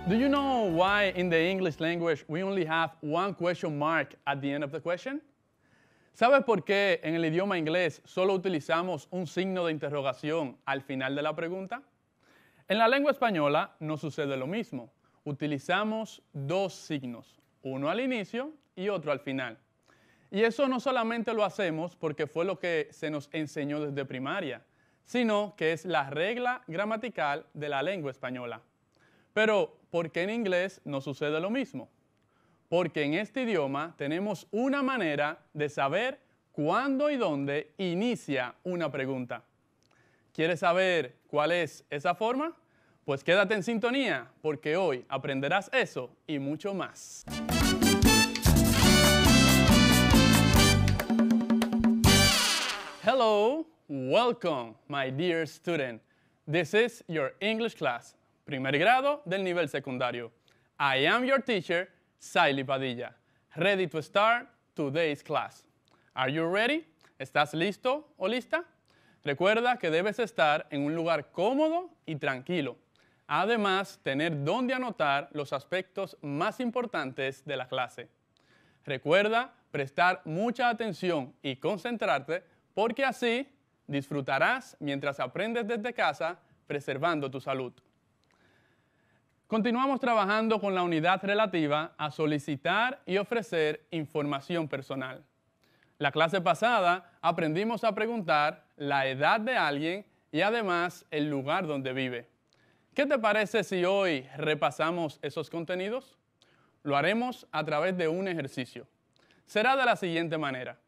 Do you know why in the English language we only have one question mark at the end of the question? ¿Sabes por qué en el idioma inglés solo utilizamos un signo de interrogación al final de la pregunta? En la lengua española no sucede lo mismo. Utilizamos dos signos, uno al inicio y otro al final. Y eso no solamente lo hacemos porque fue lo que se nos enseñó desde primaria, sino que es la regla gramatical de la lengua española. Pero, ¿por qué en inglés no sucede lo mismo? Porque en este idioma tenemos una manera de saber cuándo y dónde inicia una pregunta. ¿Quieres saber cuál es esa forma? Pues quédate en sintonía, porque hoy aprenderás eso y mucho más. Hello, welcome, my dear student. This is your English class, primer grado del nivel secundario. I am your teacher, Saily Padilla, ready to start today's class. Are you ready? ¿Estás listo o lista? Recuerda que debes estar en un lugar cómodo y tranquilo. Además, tener donde anotar los aspectos más importantes de la clase. Recuerda prestar mucha atención y concentrarte porque así disfrutarás mientras aprendes desde casa, preservando tu salud. Continuamos trabajando con la unidad relativa a solicitar y ofrecer información personal. La clase pasada aprendimos a preguntar la edad de alguien y además el lugar donde vive. ¿Qué te parece si hoy repasamos esos contenidos? Lo haremos a través de un ejercicio. Será de la siguiente manera.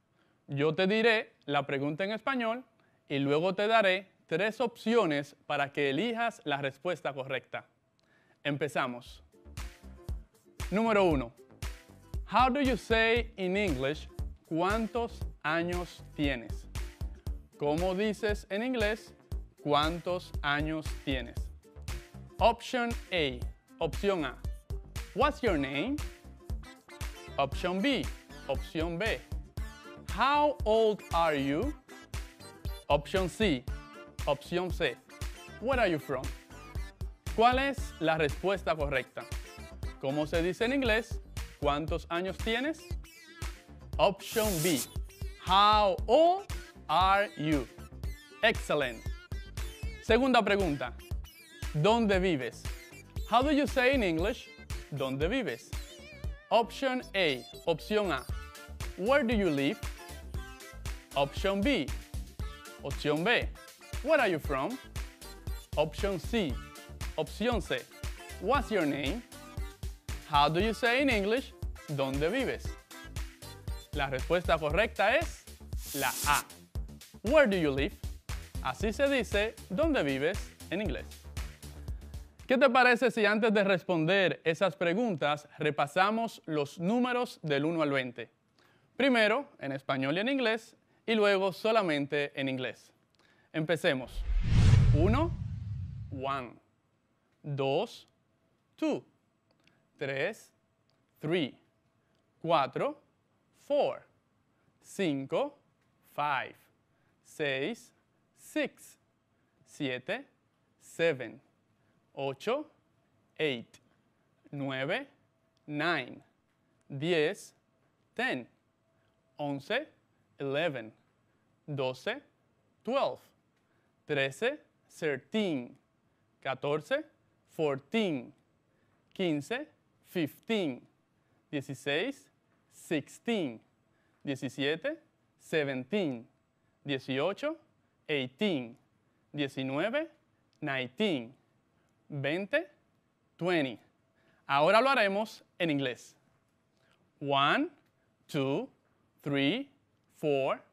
Yo te diré la pregunta en español y luego te daré 3 opciones para que elijas la respuesta correcta. Empezamos. Número 1. How do you say in English, ¿cuántos años tienes? ¿Cómo dices en inglés, cuántos años tienes? Option A. Opción A. What's your name? Option B. Opción B. How old are you? Option C. Opción C. Where are you from? ¿Cuál es la respuesta correcta? ¿Cómo se dice en inglés? ¿Cuántos años tienes? Option B. How old are you? Excellent. Segunda pregunta. ¿Dónde vives? How do you say in English? ¿Dónde vives? Option A. Opción A. Where do you live? Option B. Opción B. Where are you from? Option C. Opción C. What's your name? How do you say in English? ¿Dónde vives? La respuesta correcta es la A. Where do you live? Así se dice ¿dónde vives? En inglés. ¿Qué te parece si antes de responder esas preguntas repasamos los números del 1 al 20? Primero en español y en inglés y luego solamente en inglés. Empecemos. 1, 1. 2, 2, 3, 3, 4, 4, 5, 5, 6, 6, 7, 7, 8, 8, 9, 9, 10, 10, 11, 11, 12, 12, 13, 13, 14, 14, 15, 15, 16, 16, 17, 17, 18, 18, 19, 19, 20, 20. Ahora lo haremos en inglés. 1, 2, 3, 4,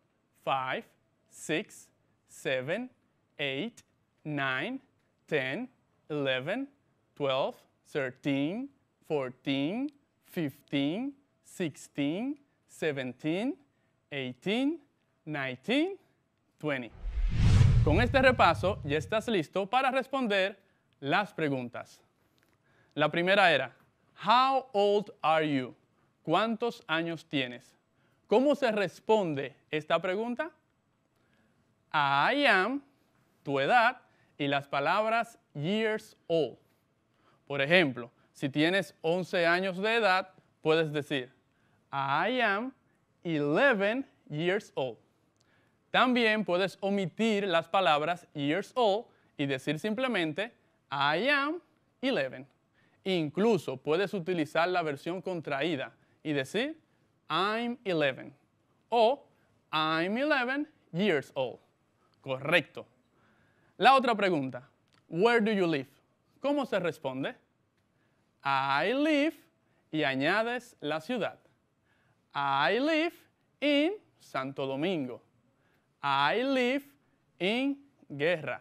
5, 6, 7, 8, 9, 10, 11, 12, 13, 14, 15, 16, 17, 18, 19, 20. Con este repaso ya estás listo para responder las preguntas. La primera era, How old are you? ¿Cuántos años tienes? ¿Cómo se responde esta pregunta? I am, tu edad, y las palabras years old. Por ejemplo, Si tienes 11 años de edad, puedes decir, I am 11 years old. También puedes omitir las palabras years old y decir simplemente, I am 11. Incluso puedes utilizar la versión contraída y decir, I'm 11. O, I'm 11 years old. Correcto. La otra pregunta, where do you live? ¿Cómo se responde? I live y añades la ciudad. I live in Santo Domingo. I live in Guerra.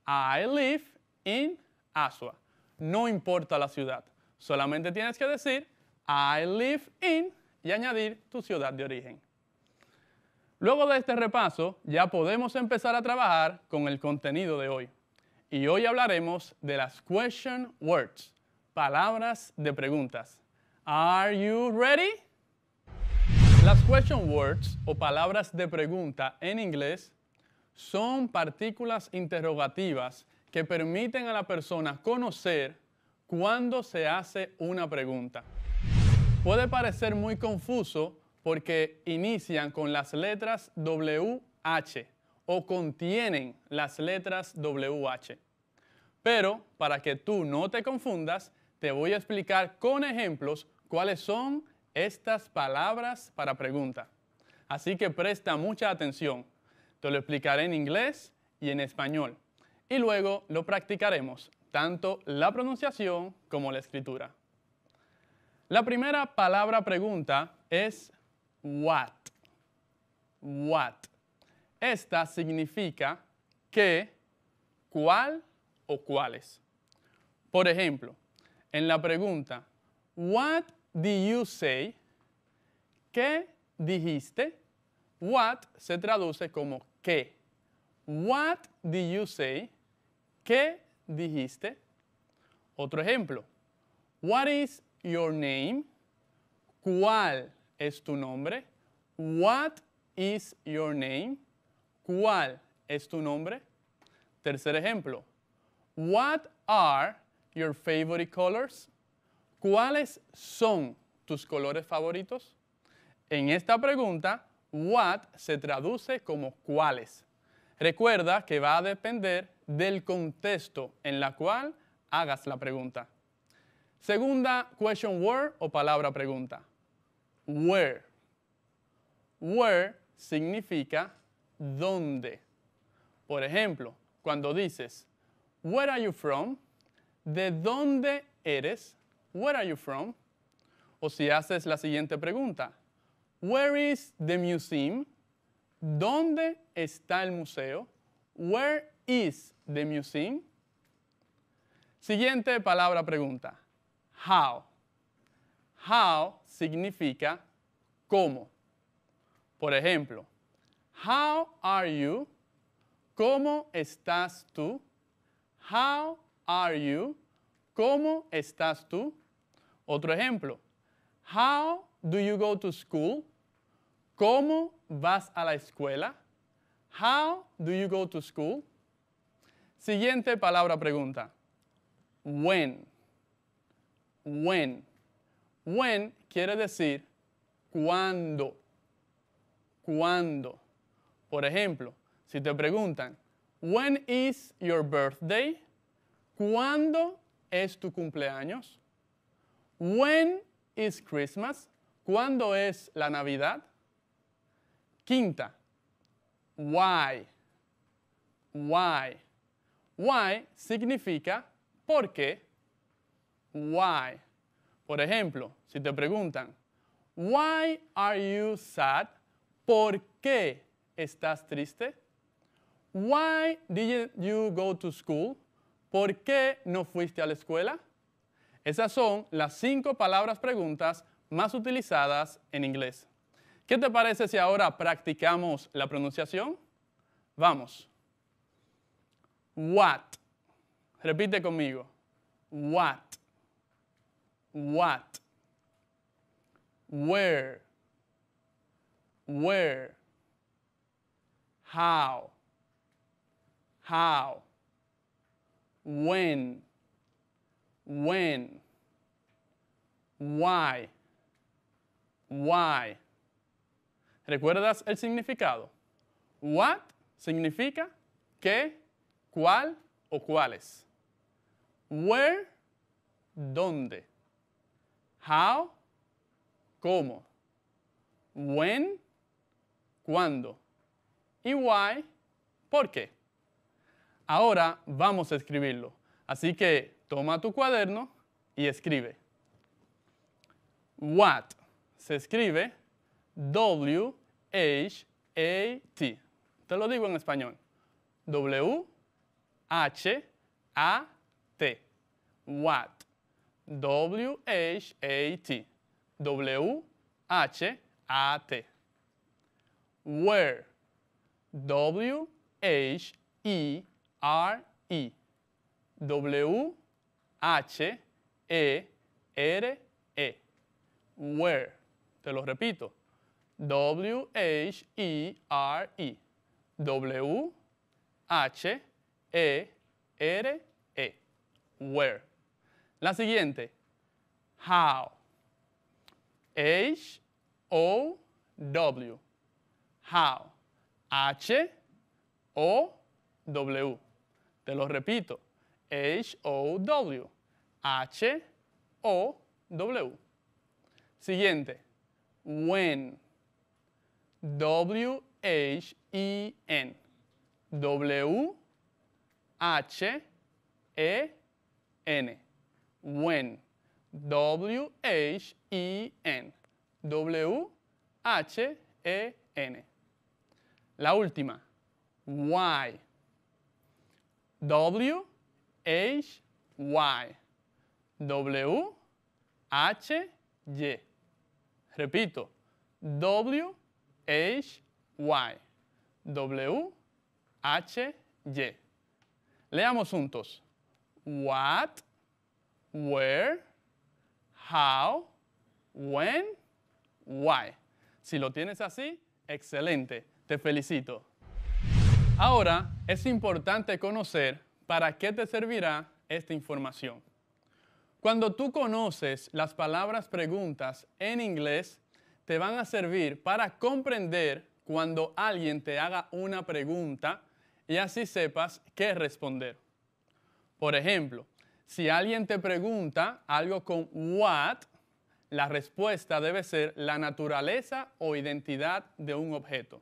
I live in Asua. No importa la ciudad, solamente tienes que decir I live in y añadir tu ciudad de origen. Luego de este repaso, ya podemos empezar a trabajar con el contenido de hoy. Y hoy hablaremos de las question words, palabras de preguntas. Are you ready? Las question words o palabras de pregunta en inglés son partículas interrogativas que permiten a la persona conocer cuándo se hace una pregunta. Puede parecer muy confuso porque inician con las letras WH o contienen las letras WH. Pero para que tú no te confundas, te voy a explicar con ejemplos cuáles son estas palabras para pregunta. Así que presta mucha atención. Te lo explicaré en inglés y en español. Y luego lo practicaremos, tanto la pronunciación como la escritura. La primera palabra pregunta es what. What. Esta significa qué, cuál o cuáles. Por ejemplo, en la pregunta, what did you say? ¿Qué dijiste? What se traduce como qué. What did you say? ¿Qué dijiste? Otro ejemplo. What is your name? ¿Cuál es tu nombre? What is your name? ¿Cuál es tu nombre? Tercer ejemplo. What are your favorite colors? ¿Cuáles son tus colores favoritos? En esta pregunta, what se traduce como cuáles. Recuerda que va a depender del contexto en la cual hagas la pregunta. Segunda question word o palabra pregunta. Where. Where significa dónde. Por ejemplo, cuando dices, where are you from? ¿De dónde eres? Where are you from? O si haces la siguiente pregunta, where is the museum? ¿Dónde está el museo? Where is the museum? Siguiente palabra pregunta, how. How significa cómo. Por ejemplo, how are you? ¿Cómo estás tú? How are you? ¿Cómo estás tú? Otro ejemplo, how do you go to school? ¿Cómo vas a la escuela? How do you go to school? Siguiente palabra pregunta, when. When. When quiere decir cuándo. ¿Cuándo? Por ejemplo, si te preguntan, when is your birthday? ¿Cuándo es tu cumpleaños? When is Christmas? ¿Cuándo es la Navidad? Quinta, why. Why. Why significa ¿por qué? Why. Por ejemplo, si te preguntan, why are you sad? ¿Por qué estás triste? Why didn't you go to school? ¿Por qué no fuiste a la escuela? Esas son las 5 palabras preguntas más utilizadas en inglés. ¿Qué te parece si ahora practicamos la pronunciación? Vamos. What. Repite conmigo. What. What. Where. Where. How. How. When. When. Why. Why. ¿Recuerdas el significado? What significa qué, cuál o cuáles. Where, dónde. How, cómo. When, cuándo. Y why, por qué. Ahora vamos a escribirlo. Así que toma tu cuaderno y escribe. What se escribe W-H-A-T. Te lo digo en español. W-H-A-T. What. W-H-A-T. W-H-A-T. Where. W-H-E-R-E. W-H-E-R-E. Where. Te lo repito. W-H-E-R-E. W-H-E-R-E. Where. La siguiente. How. H-O-W. How. H-O-W. Te lo repito. H-O-W. H-O-W. Siguiente. When. W-H-E-N. W-H-E-N. When. W-H-E-N. W-H-E-N. La última. Why. W-H-Y. W-H-Y. Repito. W-H-Y. W-H-Y. Leamos juntos. What, where, how, when, why. Si lo tienes así, excelente. Te felicito. Ahora es importante conocer para qué te servirá esta información. Cuando tú conoces las palabras preguntas en inglés, te van a servir para comprender cuando alguien te haga una pregunta y así sepas qué responder. Por ejemplo, si alguien te pregunta algo con what, la respuesta debe ser la naturaleza o identidad de un objeto.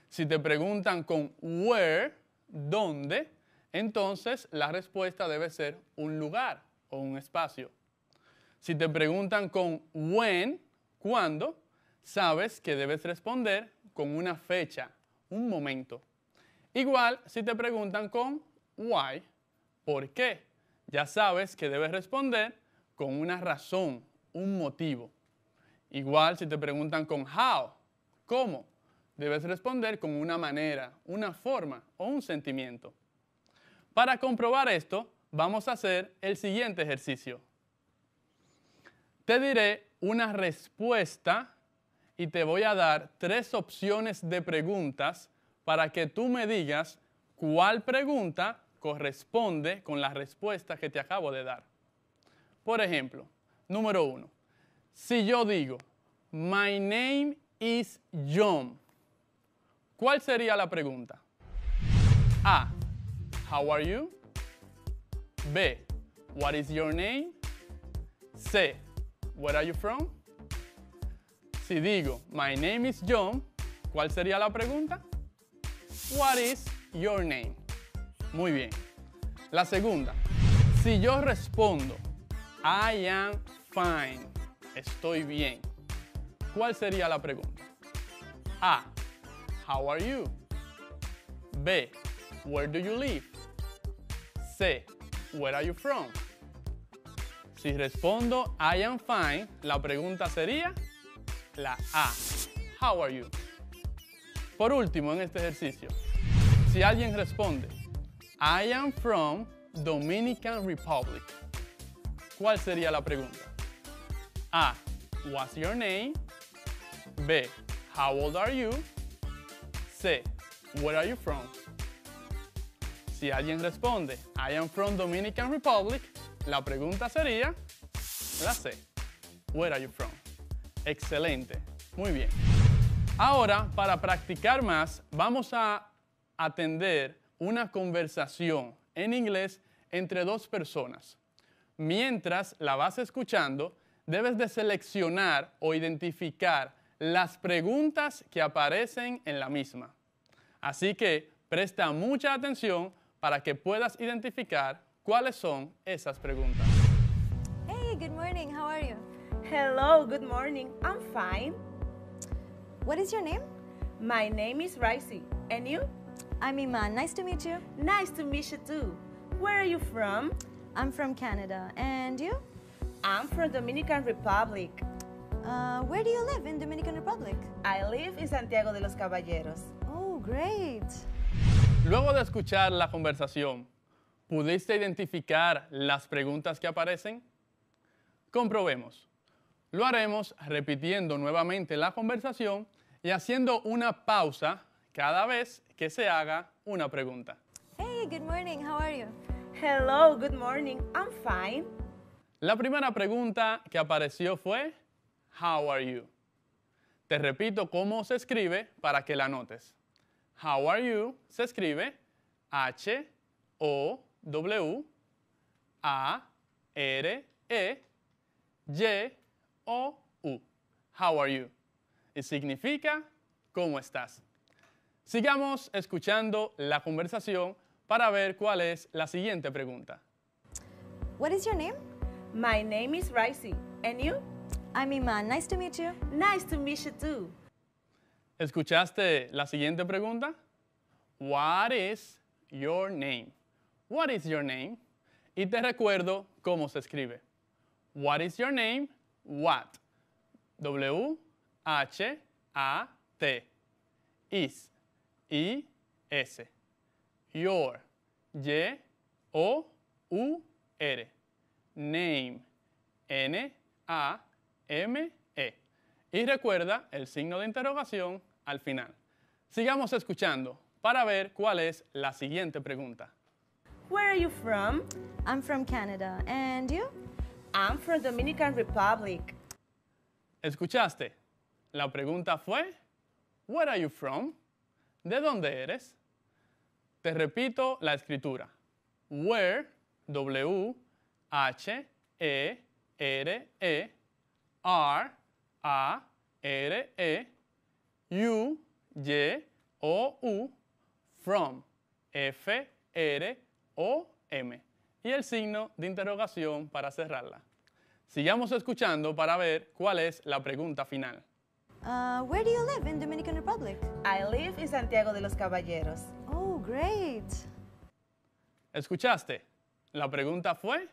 Si te preguntan con where, ¿dónde? Entonces la respuesta debe ser un lugar o un espacio. Si te preguntan con when, ¿cuándo? Sabes que debes responder con una fecha, un momento. Igual si te preguntan con why, ¿por qué? Ya sabes que debes responder con una razón, un motivo. Igual si te preguntan con how, ¿cómo? Debes responder con una manera, una forma o un sentimiento. Para comprobar esto, vamos a hacer el siguiente ejercicio. Te diré una respuesta y te voy a dar 3 opciones de preguntas para que tú me digas cuál pregunta corresponde con la respuesta que te acabo de dar. Por ejemplo, número 1. Si yo digo, my name is John, ¿cuál sería la pregunta? A. How are you? B. What is your name? C. Where are you from? Si digo, my name is John, ¿cuál sería la pregunta? What is your name? Muy bien. La segunda. Si yo respondo, I am fine, estoy bien, ¿cuál sería la pregunta? A. How are you? B. Where do you live? C. Where are you from? Si respondo I am fine, la pregunta sería la A. How are you? Por último, en este ejercicio, si alguien responde I am from Dominican Republic, ¿cuál sería la pregunta? A. What's your name? B. How old are you? C. Where are you from? Si alguien responde I am from Dominican Republic, la pregunta sería la C. Where are you from? Excelente. Muy bien. Ahora, para practicar más, vamos a atender una conversación en inglés entre dos personas. Mientras la vas escuchando, debes de seleccionar o identificar las preguntas que aparecen en la misma. Así que presta mucha atención para que puedas identificar cuáles son esas preguntas. Hey, good morning. How are you? Hello, good morning. I'm fine. What is your name? My name is Raisi. And you? I'm Iman. Nice to meet you. Nice to meet you too. Where are you from? I'm from Canada. And you? I'm from Dominican Republic. Where do you live in Dominican Republic? I live in Santiago de los Caballeros. Oh, great. Luego de escuchar la conversación, ¿pudiste identificar las preguntas que aparecen? Comprobemos. Lo haremos repitiendo nuevamente la conversación y haciendo una pausa cada vez que se haga una pregunta. Hey, good morning. How are you? Hello, good morning. I'm fine. La primera pregunta que apareció fue, How are you? Te repito cómo se escribe para que la notes. How are you se escribe H-O-W-A-R-E-Y-O-U. How are you? Y significa ¿cómo estás? Sigamos escuchando la conversación para ver cuál es la siguiente pregunta. What is your name? My name is Raisi. And you? I'm Iman. Nice to meet you. Nice to meet you too. ¿Escuchaste la siguiente pregunta? What is your name? What is your name? Y te recuerdo cómo se escribe. What is your name? What. W-H-A-T. Is. I-S. Your. Y-O-U-R. Name. N-A-M-E. Y recuerda el signo de interrogación al final. Sigamos escuchando para ver cuál es la siguiente pregunta. Where are you from? I'm from Canada. And you? I'm from Dominican Republic. ¿Escuchaste? La pregunta fue, Where are you from? ¿De dónde eres? Te repito la escritura. Where, W-H-E-R-E, R-A-R-E, U-Y-O-U, from, F-R-O-M. Y el signo de interrogación para cerrarla. Sigamos escuchando para ver cuál es la pregunta final. Where do you live in Dominican Republic? I live in Santiago de los Caballeros. Oh, great. ¿Escuchaste? La pregunta fue,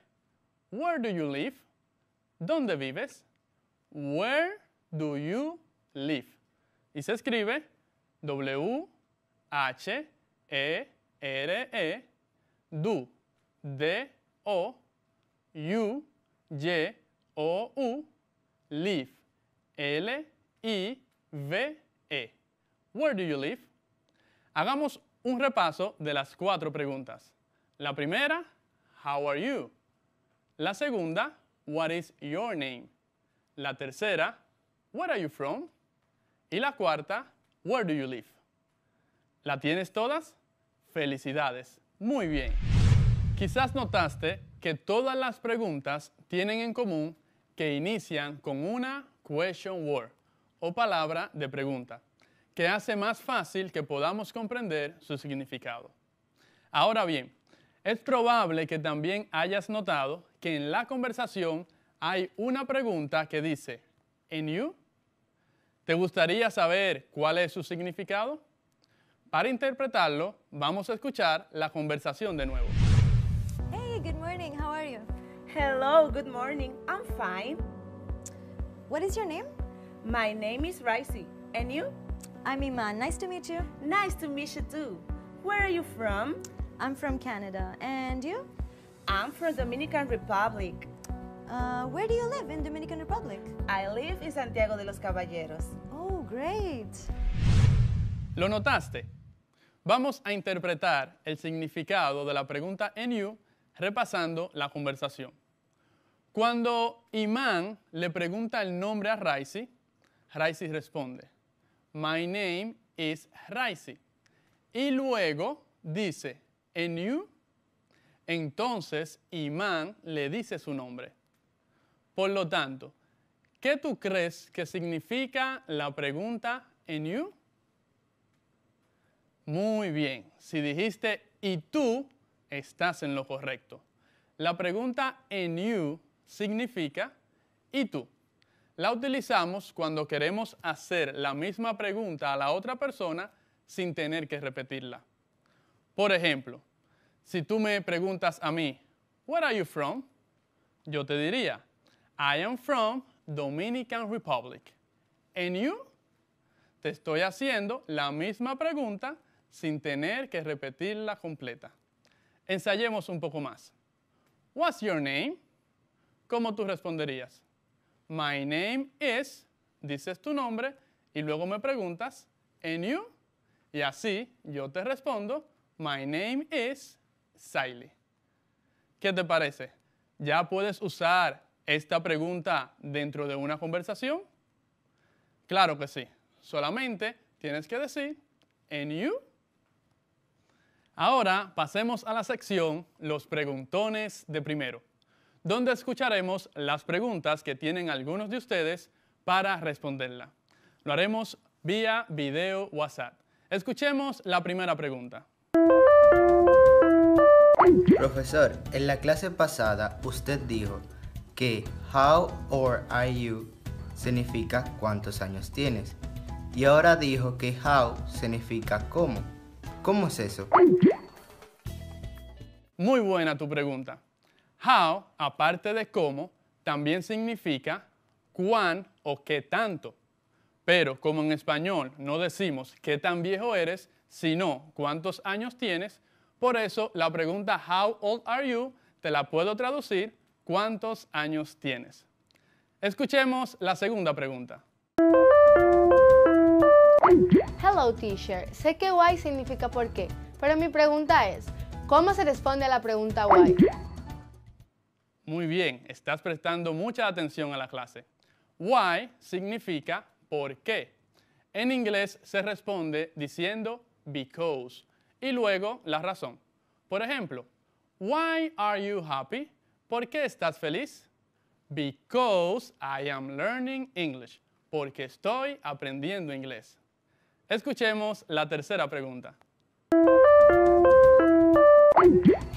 Where do you live? ¿Dónde vives? Where do you live? Y se escribe W-H-E-R-E, do, D-O-U-Y-O-U, live, L-I-V-E. Where do you live? Hagamos un repaso de las 4 preguntas. La primera, How are you? La segunda, What is your name? La tercera, Where are you from? Y la cuarta, Where do you live? ¿La tienes todas? Felicidades. Muy bien. Quizás notaste que todas las preguntas tienen en común que inician con una question word o palabra de pregunta, que hace más fácil que podamos comprender su significado. Ahora bien, es probable que también hayas notado que en la conversación hay una pregunta que dice, ¿And you? ¿Te gustaría saber cuál es su significado? Para interpretarlo, vamos a escuchar la conversación de nuevo. Hey, good morning. How are you? Hello, good morning. I'm fine. What is your name? My name is Raisi. And you? I'm Iman. Nice to meet you. Nice to meet you too. Where are you from? I'm from Canada. And you? I'm from Dominican Republic. Where do you live in Dominican Republic? I live in Santiago de los Caballeros. Oh, great. ¿Lo notaste? Vamos a interpretar el significado de la pregunta "and you" repasando la conversación. Cuando Iman le pregunta el nombre a Raisi, Raisi responde, My name is Raisi. Y luego dice, And you? Entonces Iman le dice su nombre. Por lo tanto, ¿qué tú crees que significa la pregunta And you? Muy bien, si dijiste y tú, estás en lo correcto. La pregunta And you significa ¿y tú? La utilizamos cuando queremos hacer la misma pregunta a la otra persona sin tener que repetirla. Por ejemplo, si tú me preguntas a mí, Where are you from? Yo te diría, I am from Dominican Republic. And you? Te estoy haciendo la misma pregunta sin tener que repetirla completa. Ensayemos un poco más. What's your name? ¿Cómo tú responderías? My name is, dices tu nombre y luego me preguntas, and you? Y así yo te respondo, my name is Saily. ¿Qué te parece? ¿Ya puedes usar esta pregunta dentro de una conversación? Claro que sí. Solamente tienes que decir, and you? Ahora pasemos a la sección Los preguntones de primero, donde escucharemos las preguntas que tienen algunos de ustedes para responderla. Lo haremos vía video WhatsApp. Escuchemos la primera pregunta. Profesor, en la clase pasada usted dijo que how old are you significa cuántos años tienes. Y ahora dijo que how significa cómo. ¿Cómo es eso? Muy buena tu pregunta. How, aparte de cómo, también significa cuán o qué tanto. Pero como en español no decimos qué tan viejo eres, sino cuántos años tienes, por eso la pregunta How old are you te la puedo traducir ¿cuántos años tienes? Escuchemos la segunda pregunta. Hello, teacher. Sé que why significa por qué, pero mi pregunta es, ¿cómo se responde a la pregunta why? Muy bien, estás prestando mucha atención a la clase. Why significa por qué. En inglés se responde diciendo because y luego la razón. Por ejemplo, Why are you happy? ¿Por qué estás feliz? Because I am learning English. Porque estoy aprendiendo inglés. Escuchemos la tercera pregunta.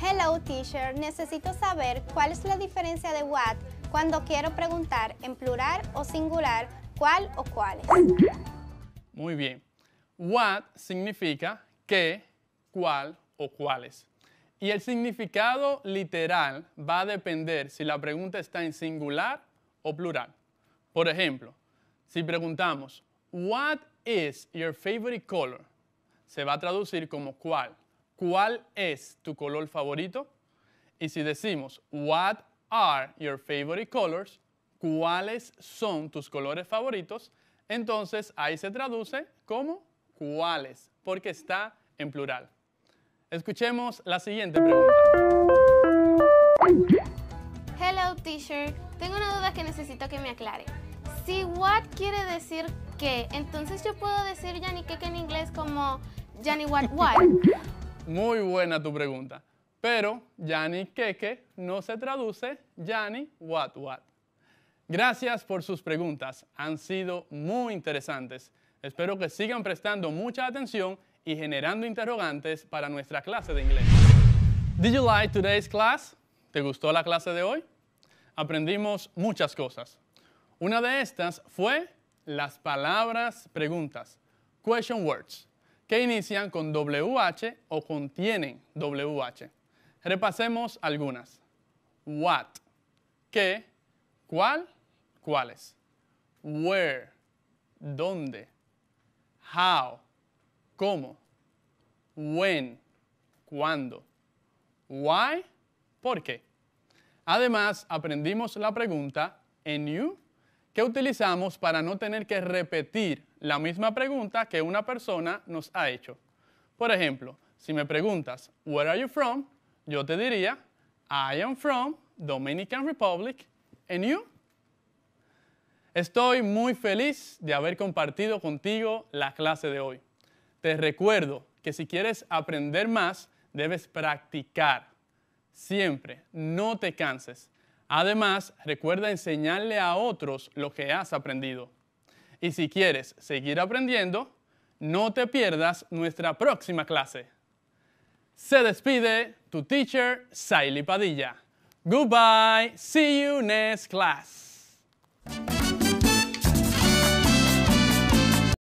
Hello, teacher. Necesito saber cuál es la diferencia de what cuando quiero preguntar en plural o singular cuál o cuáles. Muy bien. What significa qué, cuál o cuáles. Y el significado literal va a depender si la pregunta está en singular o plural. Por ejemplo, si preguntamos, What is your favorite color? Se va a traducir como cuál. ¿Cuál es tu color favorito? Y si decimos, What are your favorite colors? ¿Cuáles son tus colores favoritos? Entonces ahí se traduce como cuáles, porque está en plural. Escuchemos la siguiente pregunta. Hello, teacher. Tengo una duda que necesito que me aclare. Si what quiere decir qué, entonces yo puedo decir Yanni qué en inglés como Yanni what. Muy buena tu pregunta. Pero Yanni Keke no se traduce Yanni what. Gracias por sus preguntas. Han sido muy interesantes. Espero que sigan prestando mucha atención y generando interrogantes para nuestra clase de inglés. Did you like today's class? ¿Te gustó la clase de hoy? Aprendimos muchas cosas. Una de estas fue las palabras preguntas, question words, que inician con WH o contienen WH. Repasemos algunas. What, qué, cuál, cuáles. Where, dónde. How, cómo. When, cuándo. Why, por qué. Además, aprendimos la pregunta and you, que utilizamos para no tener que repetir la misma pregunta que una persona nos ha hecho. Por ejemplo, si me preguntas, Where are you from? Yo te diría, I am from Dominican Republic, And you? Estoy muy feliz de haber compartido contigo la clase de hoy. Te recuerdo que si quieres aprender más, debes practicar. Siempre, no te canses. Además, recuerda enseñarle a otros lo que has aprendido. Y si quieres seguir aprendiendo, no te pierdas nuestra próxima clase. Se despide tu teacher, Saily Padilla. Goodbye. See you next class.